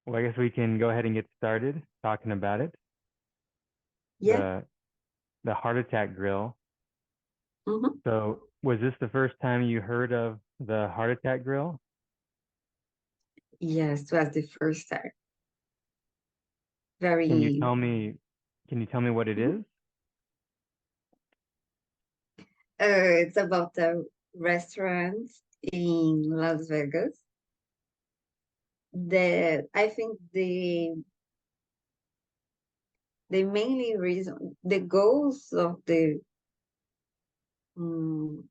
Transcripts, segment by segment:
Well, I guess we can go ahead and get started talking about it. Yeah. The the heart attack grill. hmm So, was this the first time you heard of the heart attack grill? Yes, it was the first time. Can you Very. tell me can you tell me what it Mhm. is? It's about a restaurant in Las Vegas. I think the mainly reason, the goals of the um,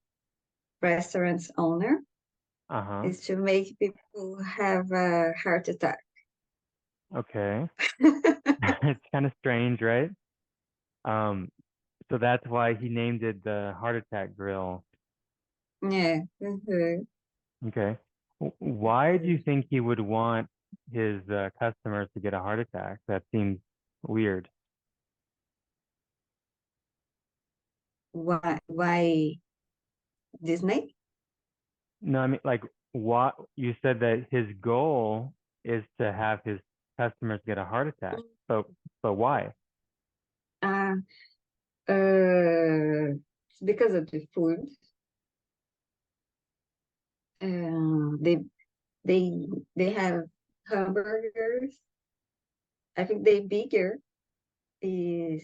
restaurant's owner Uh-huh. is to make people have a heart attack. Okay. It's kind of strange, right? Um, so that's why he named it the heart attack grill. Yeah. Okay. Why do you think he would want his customers to get a heart attack? That seems weird. Why Disney? No, I mean, like, what you said that his goal is to have his customers get a heart attack. But why? Uh, it's because of the food. They they they have hamburgers. I think the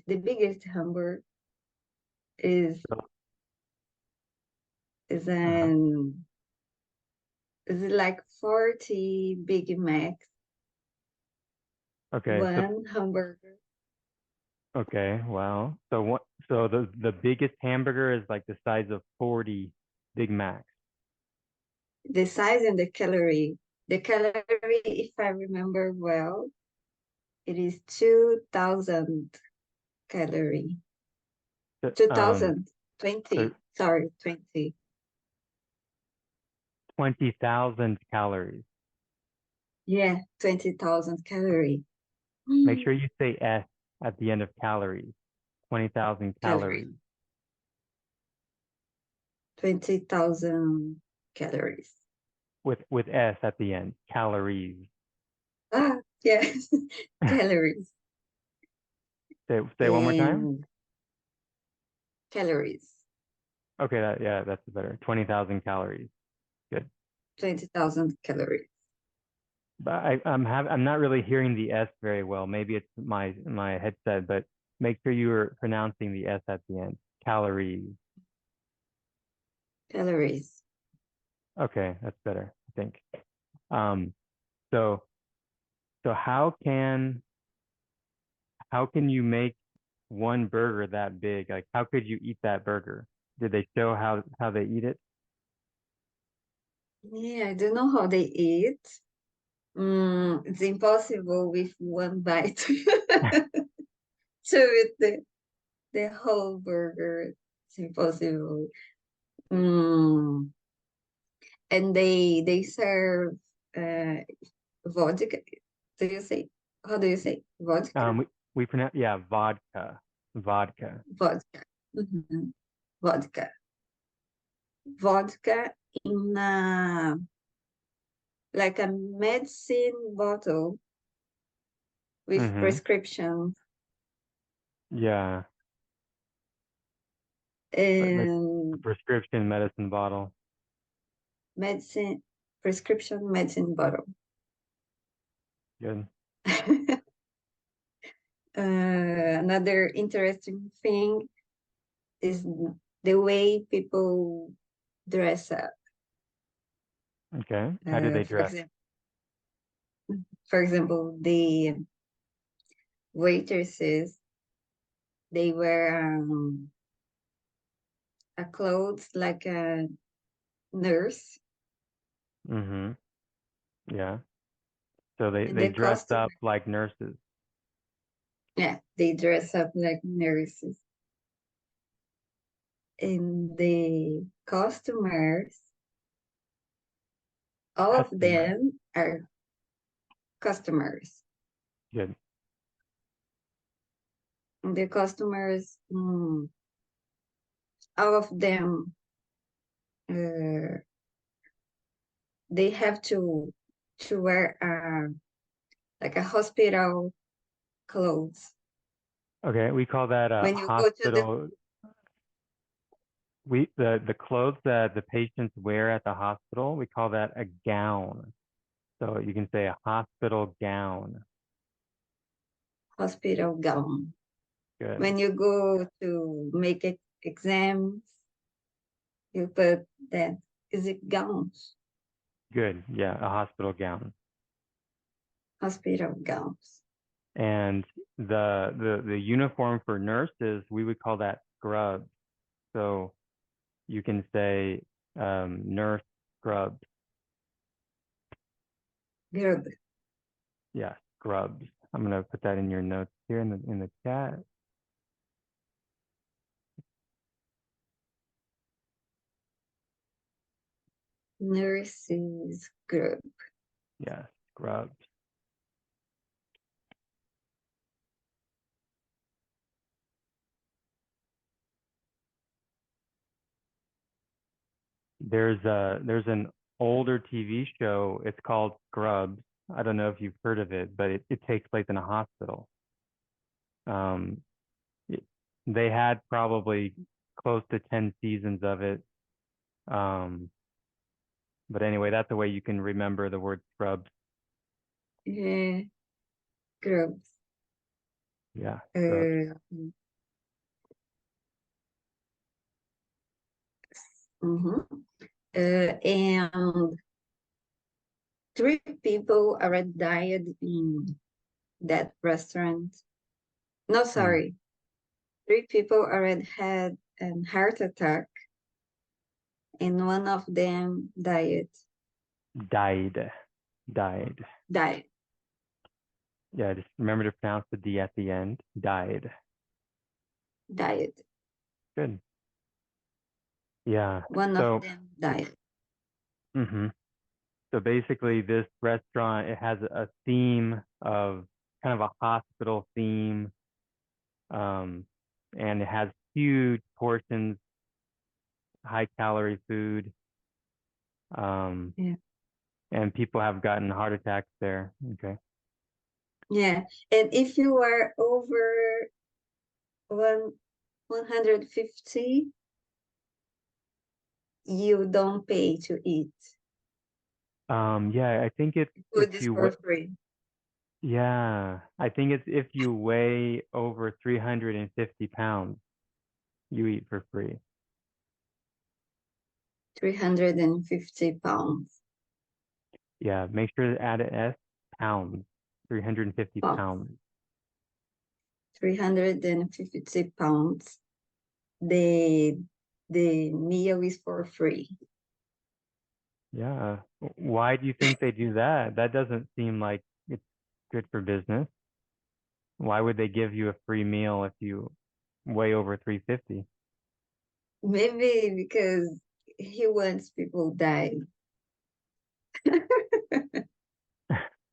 biggest hamburger is So, is uh, an is like 40 Big Macs, okay, so one hamburger. okay, wow. So what? So the biggest hamburger is like the size of 40 Big Macs. The size and the calorie. The calorie, if I remember well, it is 2,000 calorie. So, Two thousand twenty. so Sorry, 20. 20,000 calories. Yeah, 20,000 calorie. Make sure you say S at the end of calories. 20,000 Calorie. calories 20,000 calories. with S at the end. Calories. Ah, yes, calories Say one more time. and calories. Okay, yeah, that's better. 20,000 calories. Good. 20,000 calories. But I'm not really hearing the S very well. Maybe it's my headset, but make sure you are pronouncing the S at the end. Calories. Calories. Okay, that's better, I think. Um, so so how can you make one burger that big? Like how could you eat that burger? Did they show how they eat it? Yeah, I don't know how they eat. It's impossible with one bite to eat the whole burger. It's impossible. Mm, and they serve uh, vodka. Do you say, how do you say vodka? We pronounce, yeah, vodka. Vodka. Vodka. Vodka in like a medicine bottle with Mm-hmm. prescription Yeah, like a and prescription medicine bottle. medicine prescription medicine bottle. Good. Another interesting thing is the way people dress up. Okay. How do they For dress? example, the waitresses, they wear a clothes like a nurse, Mm-hmm. Yeah. So they and they the dress customer, up like nurses. yeah, they dress up like nurses, and the customers, all of Customer. them are customers. Good. And the customers, all of them, uh, they have to wear like a hospital clothes. Okay, we call that a When you go to the hospital. The clothes that the patients wear at the hospital, we call that a gown. So you can say a hospital gown. hospital gown. Good. When you go to make exams, you put that. Is it gowns? Good. Yeah, a hospital gown. Hospital gowns. And the uniform for nurses, we would call that scrubs. So you can say nurse scrubs. Good. Yeah, scrubs. I'm gonna put that in your notes here in the chat. Nurses group. Yeah, scrubs. There's an older TV show. It's called Scrubs. I don't know if you've heard of it, but it takes place in a hospital. Um, it, they had probably close to 10 seasons of it. Um, but anyway, that's the way you can remember the word scrubs. Yeah, groups. Yeah, scrubs. Uh, mhm. And three people already died in that restaurant. No, Hmm. sorry. Three people already had a heart attack, and one of them died. Died. Died. Died. Yeah, just remember to pronounce the D at the end. Died. Died. Good. Yeah. One of So, them died. mhm. So basically, this restaurant, it has a theme of kind of a hospital theme, um, and it has huge portions, high calorie food, um, Yeah. and people have gotten heart attacks there. Okay. Yeah. And if you are over one 150, you don't pay to eat. Yeah, I think it's if Food is you for free. yeah, I think it's if you weigh over 350 pounds, you eat for free. 350 pounds. Yeah, make sure to add an S, pounds, 350 Pounds. pounds. 350 pounds. The the meal is for free. Yeah. Why do you think they do that? That doesn't seem like it's good for business. Why would they give you a free meal if you weigh over 350? Maybe because he wants people die.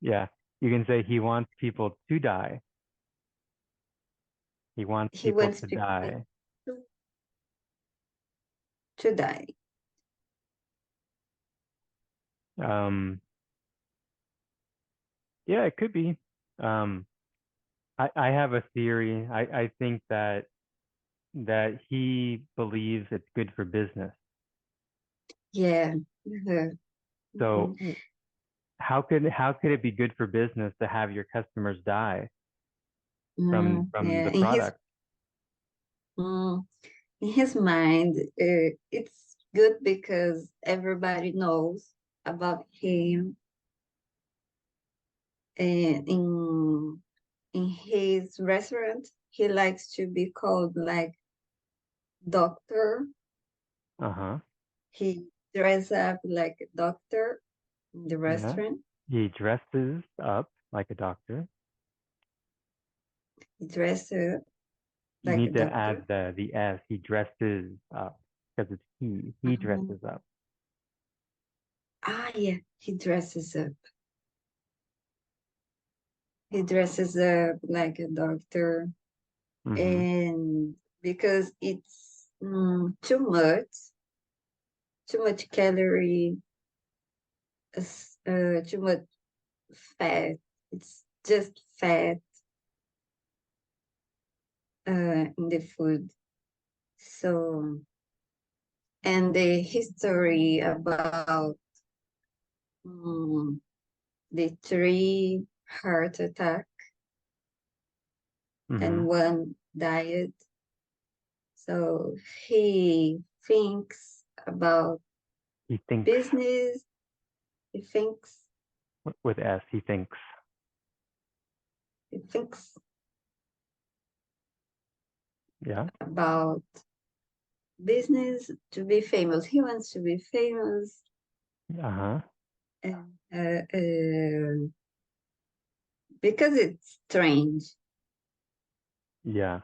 Yeah. You can say he wants people to die. He wants He people wants to people die. to, to die. Um, yeah, it could be. Um, I have a theory. I think that he believes it's good for business. Yeah. Mhm. So Mhm. how could it be good for business to have your customers die from Yeah. the product? Mm, in his mind, it's good because everybody knows about him. And in his restaurant, he likes to be called like doctor. Uh-huh. He dress up like a doctor in the Yeah. restaurant. He dresses up like a doctor. He dress up You like a need to add doctor. the S. He dresses up because it's he. He Mhm. dresses up. Ah, yeah, he dresses up. He dresses up like a doctor, Mm-hmm. and because it's too much calorie, too much fat. It's just fat in the food. So, and the history about um, the three heart attack Mm-hmm. and one diet. So he thinks about He thinks business. He thinks. with S. He thinks. He thinks Yeah. about business to be famous. He wants to be famous, Uh-huh. and, because it's strange. Yeah.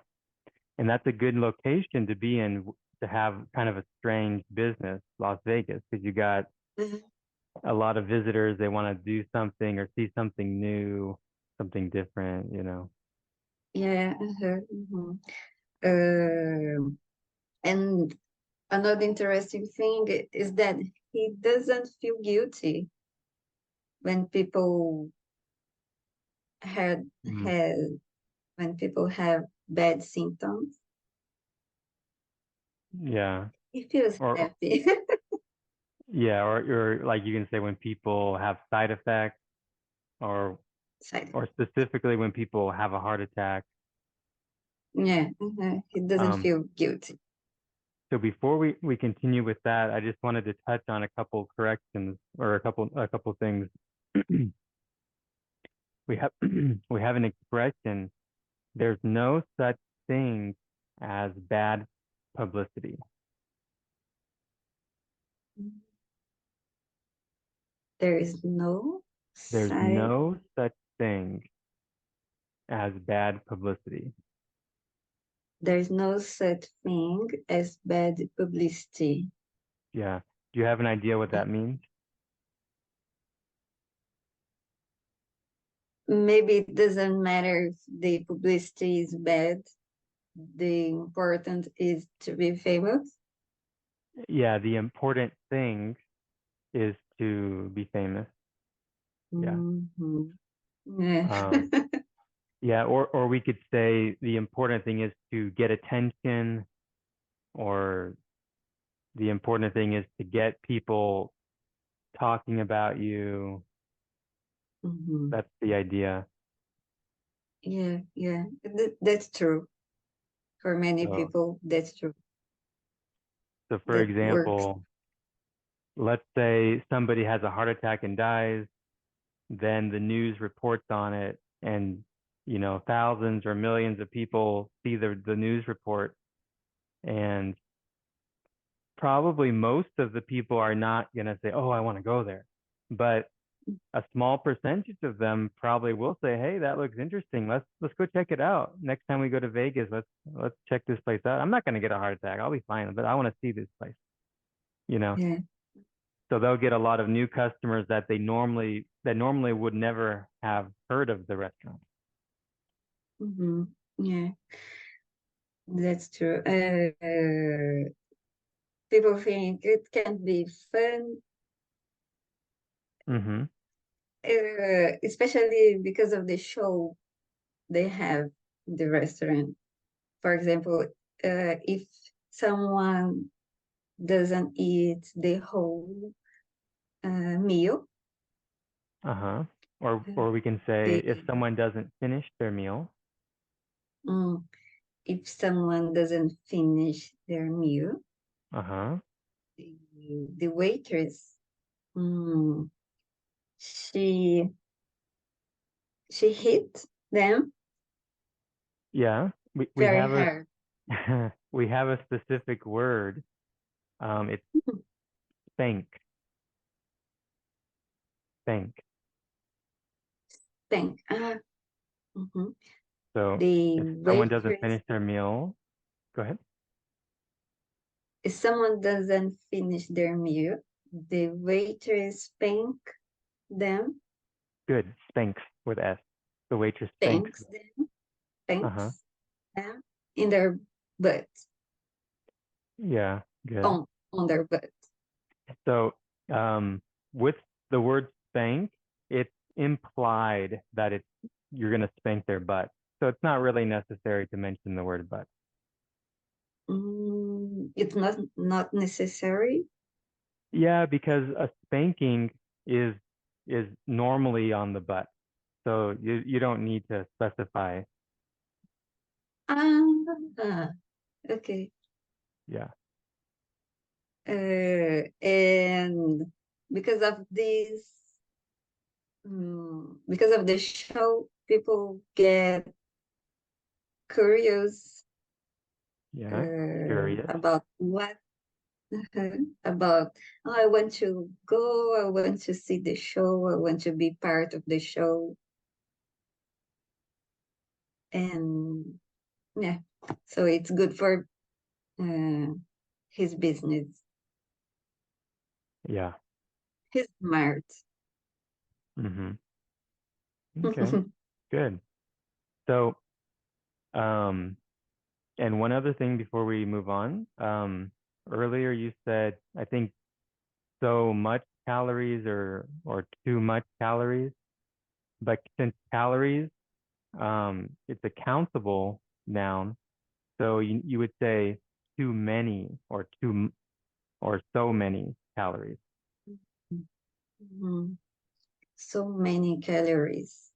And that's a good location to be in to have kind of a strange business, Las Vegas, because you got Mhm. a lot of visitors. They want to do something or see something new, something different, you know. Yeah. Mhm. And another interesting thing is that he doesn't feel guilty when people had Mm. had when people have bad symptoms. Yeah. He feels Or happy. yeah, or like you can say when people have side effects or Side. or specifically when people have a heart attack. Yeah, he doesn't Um, feel guilty. so before we continue with that, I just wanted to touch on a couple corrections or a couple things. We have we have an expression. There's no such thing as bad publicity. There is no There's side. no such thing as bad publicity. There's no such thing as bad publicity. Yeah. Do you have an idea what that means? Maybe it doesn't matter if the publicity is bad. The important is to be famous. Yeah, the important thing is to be famous. Yeah. Mhm. Yeah. Um, yeah, or we could say the important thing is to get attention, or the important thing is to get people talking about you. Mhm. That's the idea. Yeah, yeah. That's true. For many So, people, that's true. so for That works. example, let's say somebody has a heart attack and dies, then the news reports on it, and thousands or millions of people see the news report, and probably most of the people are not going to say, "Oh, I want to go there." But a small percentage of them probably will say, "Hey, that looks interesting. Let's go check it out. Next time we go to Vegas, let's check this place out. I'm not going to get a heart attack. I'll be fine, but I want to see this place, you know." Yeah. So they'll get a lot of new customers that normally would never have heard of the restaurant. Hmm. Yeah, that's true. People think it can be fun, Mm-hmm. especially because of the show they have in the restaurant. For example, if someone doesn't eat the whole meal, Uh-huh. Or uh, we can say they, if someone doesn't finish their meal. mm, if someone doesn't finish their meal, Uh-huh. the waitress, mm, she she hit them Yeah. We very have hard. a we have a specific word. It's thank. Thank. Think, mhm. So The if someone doesn't waitress, finish their meal, go ahead. if someone doesn't finish their meal, the waitress spank them, Good. Thanks with S. The waitress thanks. spanks them, Uh-huh. spanks them in their butt, Yeah, good. on their butt. So with the word thank, it's implied that it's you're going to spank their butt. So it's not really necessary to mention the word butt. It's not necessary. Yeah, because a spanking is is normally on the butt. So you don't need to specify. Ah, okay. Yeah. And because of this, because of the show, people get curious Yeah. Curious. about what about. Oh, I want to go. I want to see the show. I want to be part of the show. And yeah, so it's good for uh, his business. Yeah. He's smart. Mm-hmm. Okay. Good. So, um, and one other thing before we move on, earlier you said, I think so much calories or too much calories, but since calories, it's a countable noun, so you would say too many or so many calories. Mhm. So many calories.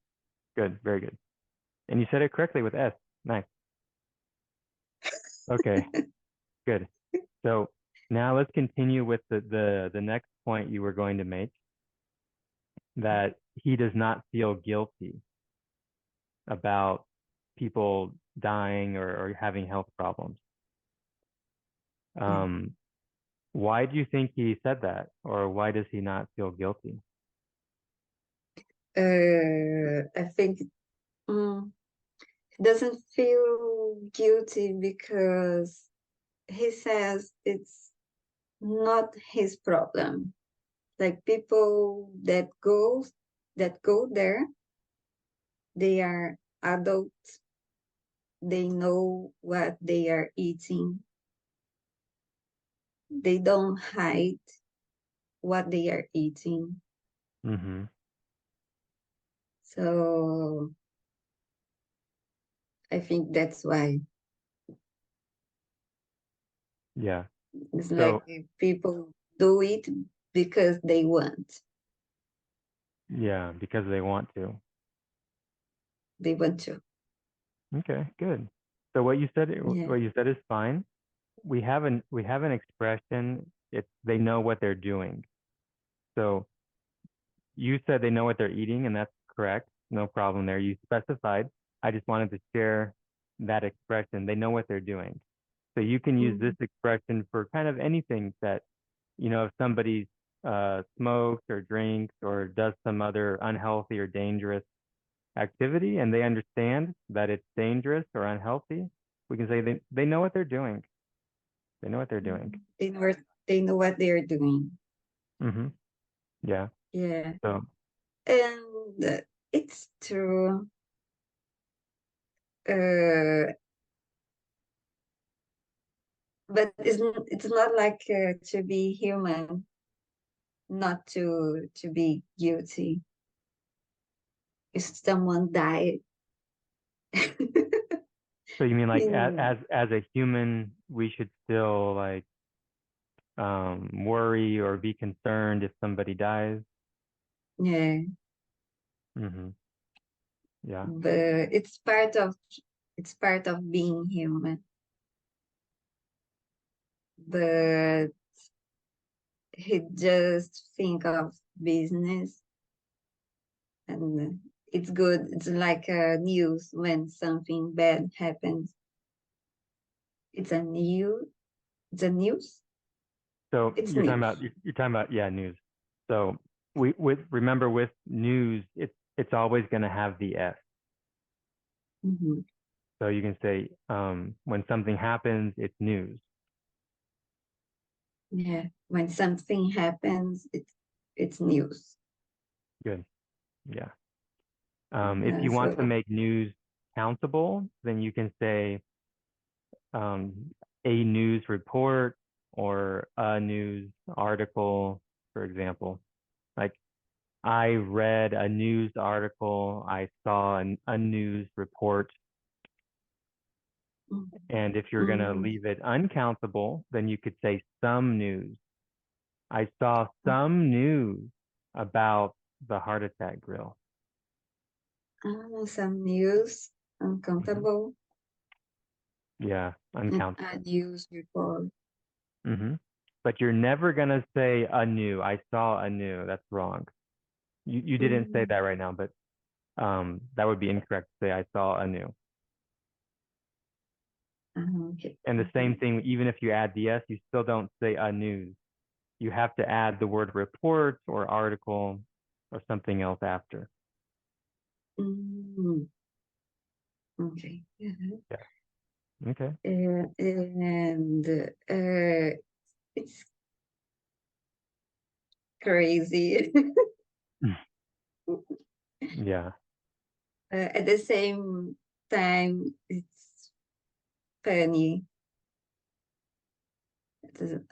Good, very good. And you said it correctly with S. Nice. Okay, good. So now let's continue with the next point you were going to make, that he does not feel guilty about people dying or having health problems. Yeah. Um, why do you think he said that, or why does he not feel guilty? I think mm, he doesn't feel guilty because he says it's not his problem. Like people that go there, they are adults. They know what they are eating. They don't hide what they are eating. Mm-hmm. So I think that's why Yeah. it's like So people do it because they want. yeah, because they want to. They want to. Okay, good. So Yeah. what you said is fine. We have an expression. It's they know what they're doing. So you said they know what they're eating, and that's correct. No problem there. You specified. I just wanted to share that expression. They know what they're doing. So you can use this Mhm. expression for kind of anything that, if somebody smokes or drinks or does some other unhealthy or dangerous activity and they understand that it's dangerous or unhealthy, we can say they know what they're doing. They know what they're doing. They know what they're doing. Mm-hmm. Yeah. Yeah. So And it's true. Uh, but it's not like to be human, not to be guilty. If someone died, so you mean like in as a human, we should still like worry or be concerned if somebody dies? yeah, Mm-hmm. Yeah. but it's part of being human. But he just think of business, and it's good. It's like news when something bad happens. It's a new. It's a news. So It's you're talking about news. you're talking about, yeah, news. So remember with news, it's always going to have the S. Hmm. So you can say when something happens, it's news. Yeah, when something happens, it's news. Good. Yeah. If you want to So make news countable, then you can say um, a news report or a news article, for example. Like I read a news article, I saw a news report, and if you're going to Mm, leave it uncountable, then you could say some news. I saw some news about the heart attack grill. some news, Hmm. uncountable, Yeah, and a uncountable. news report. Hmm. But you're never going to say a new. I saw a new. That's wrong. You didn't say Mm, that right now, but that would be incorrect to say I saw a new. okay. And the same thing, even if you add the S, you still don't say a news. You have to add the word report or article or something else after. Mm, okay. Yeah. Yeah. Okay. And it's crazy. Yeah. At the same time, it's funny.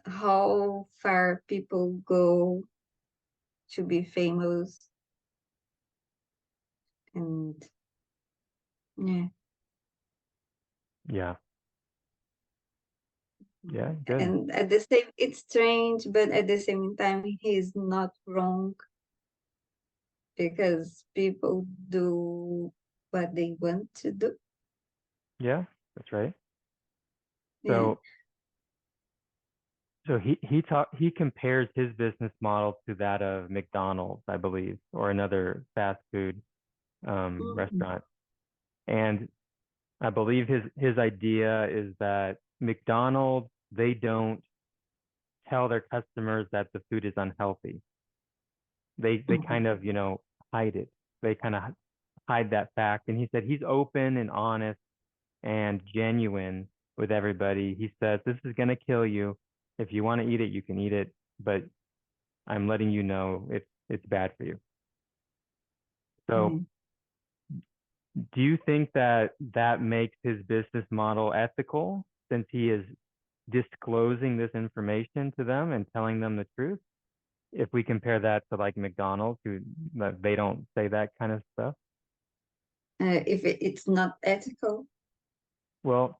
How far people go to be famous, and yeah, Yeah. Yeah. Good. and at the same, it's strange, but at the same time, he's not wrong because people do what they want to do. Yeah. That's right. Yeah. So he compares his business model to that of McDonald's, I believe, or another fast food Mhm. restaurant. And I believe his idea is that McDonald's, they don't tell their customers that the food is unhealthy. They Mhm. kind of, hide it. They kind of hide that fact. And he said he's open and honest and genuine with everybody. He says this is gonna kill you. If you want to eat it, you can eat it, but I'm letting you know it's bad for you. Yeah. So, do you think that that makes his business model ethical since he is disclosing this information to them and telling them the truth? If we compare that to like McDonald's, who they don't say that kind of stuff. If it's not ethical, Well,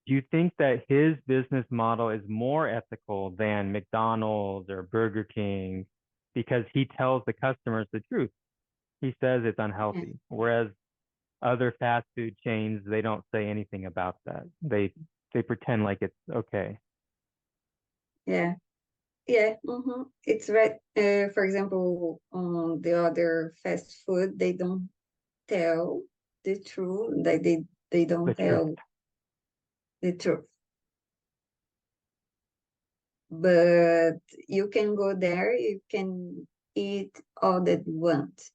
do you think that his business model is more ethical than McDonald's or Burger King because he tells the customers the truth? He says it's yeah, unhealthy, whereas other fast food chains, they don't say anything about that. They pretend like it's okay. yeah, yeah. It's right. For example, on the other fast food, they don't tell the truth. Like they The don't truth. tell the truth. But you can go there, you can eat all that you want.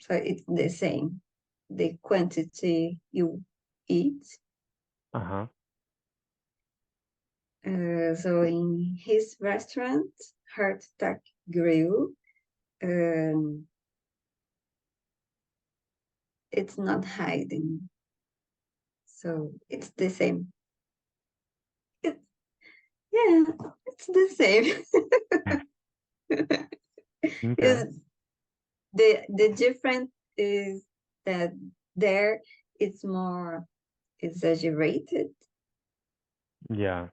So it's the same. The quantity you eat. Uh-huh. So in his restaurant, Heart Attack Grill, um, it's not hiding. So it's the same. It, yeah, it's the same. Okay. Is the difference is that there it's more exaggerated. Yeah.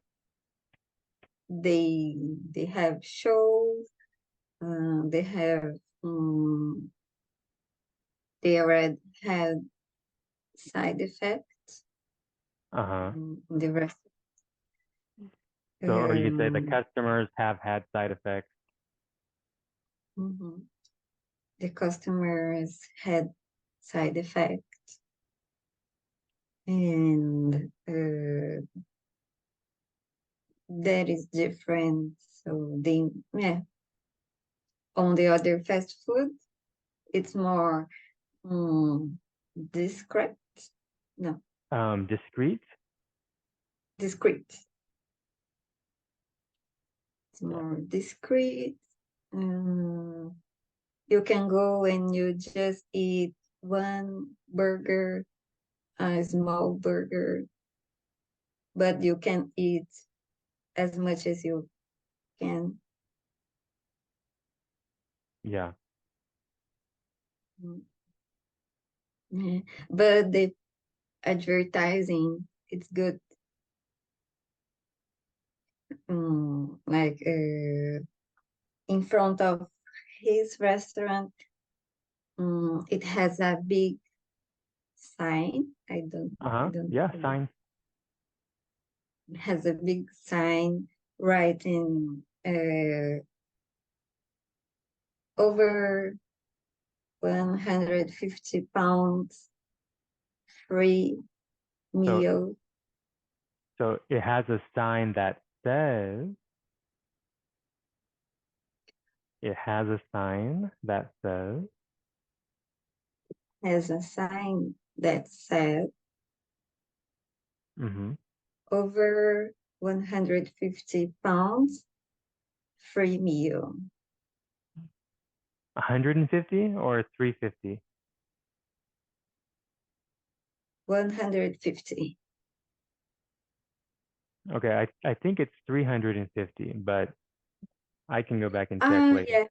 They they have shows. They have um, they already had side effects. Uh-huh. The rest, So, or you could say the um, customers have had side effects. mhm. The customers had side effects, and that is different. So they, yeah, on the other fast food, it's more um, discreet. No, Discreet. discreet. It's Yeah. more discreet. Um, you can go and you just eat one burger, a small burger, but you can eat as much as you can. Yeah. Mm, yeah. But the advertising, it's good. Like in front of his restaurant, it has a big sign. I Uh-huh. don't. Yeah, signs. It has a big sign writing over 150 pounds free So meal. so it has a sign that says it has a sign that says Has a sign that said mm-hmm. over 150 pounds free meal. 150 or 350? 150. Okay, I think it's 350, but I can go back and check later. Yeah,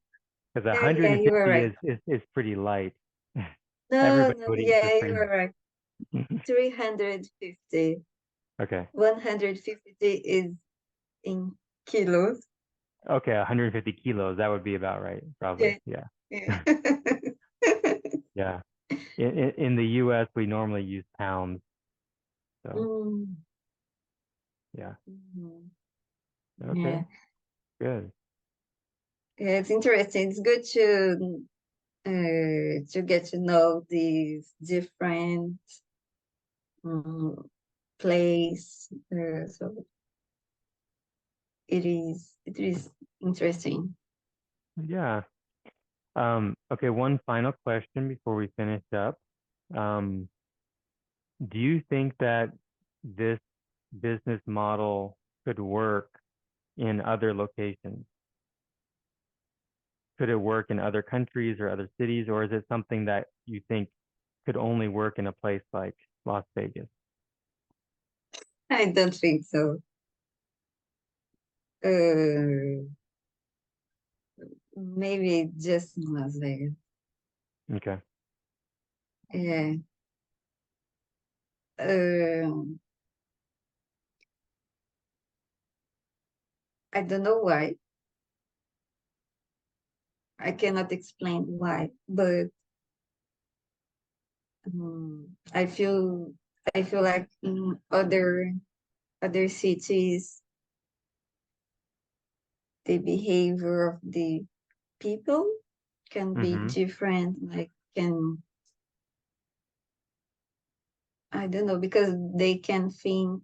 Because yeah, you are 150 right. is pretty light. No, Everybody no, would eat for yeah, you free. are right. 350. Okay. 150 is in kilos. Okay, 150 kilos. That would be about right, probably. Yeah, Yeah. yeah. Yeah. In the US, we normally use pounds. So, Mm, yeah. mhm. Okay, Yeah. good. Yeah, it's interesting. It's good to get to know these different um, place. So it is interesting. Yeah. Okay, one final question before we finish up. Um, do you think that this business model could work in other locations? Could it work in other countries or other cities, or is it something that you think could only work in a place like Las Vegas? I don't think so. Uh, Maybe just in Las Vegas. Okay. Yeah. Um, I don't know why. I cannot explain why, but I feel like in other cities, the behavior of the people can be Mm-hmm. different. Like can I don't know because they can think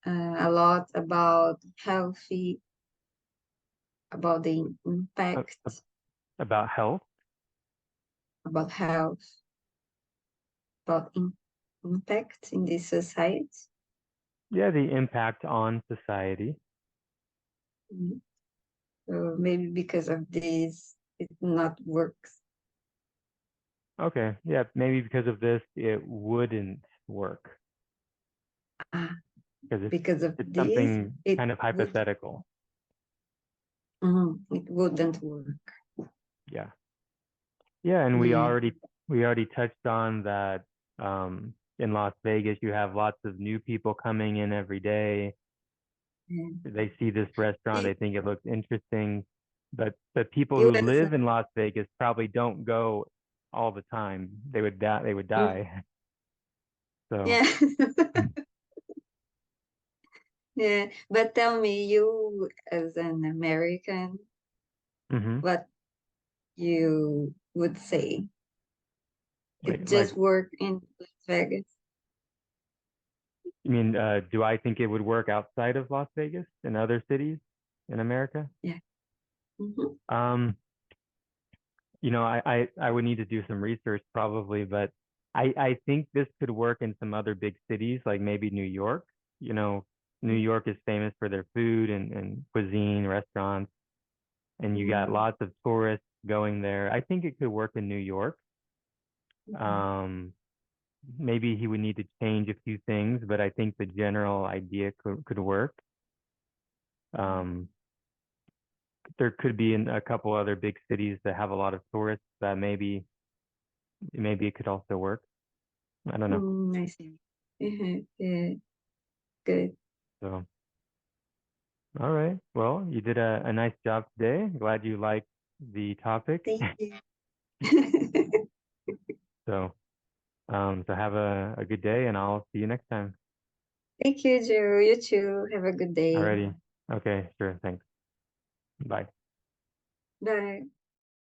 a lot about healthy, about the impact About health? about health, about impact in the society. Yeah, the impact on society. Mm. So maybe because of this, it not works. Okay. Yeah, maybe because of this, it wouldn't work Ah, because because of it's this, something it kind of would hypothetical. it wouldn't work. Yeah. Yeah, and we Yeah, already we already touched on that in Las Vegas you have lots of new people coming in every day. yeah. They see this restaurant, The they think it looks interesting, but the people who US. live in Las Vegas probably don't go all the time. They would Mm, die. So, yeah. Yeah, but tell me, you as an American, hmm what you would say? like It like just worked in Las Vegas? I mean, do I think it would work outside of Las Vegas in other cities in America? Yeah. Hmm. Um, I would need to do some research probably, but I think this could work in some other big cities, like maybe New York. You know, New York is famous for their food and cuisine, restaurants, and you got Hmm. lots of tourists going there. I think it could work in New York. Um, Maybe he would need to change a few things, but I think the general idea could work. Um, there could be in a couple other big cities that have a lot of tourists that maybe it could also work. I don't know. I see. Yeah, good. So, all right. Well, you did a nice job today. Glad you liked the topic. Thank you. So, so have a good day, and I'll see you next time. Thank you, Joe. You too. Have a good day. Alrighty. Okay, sure. Thanks. Bye. Bye.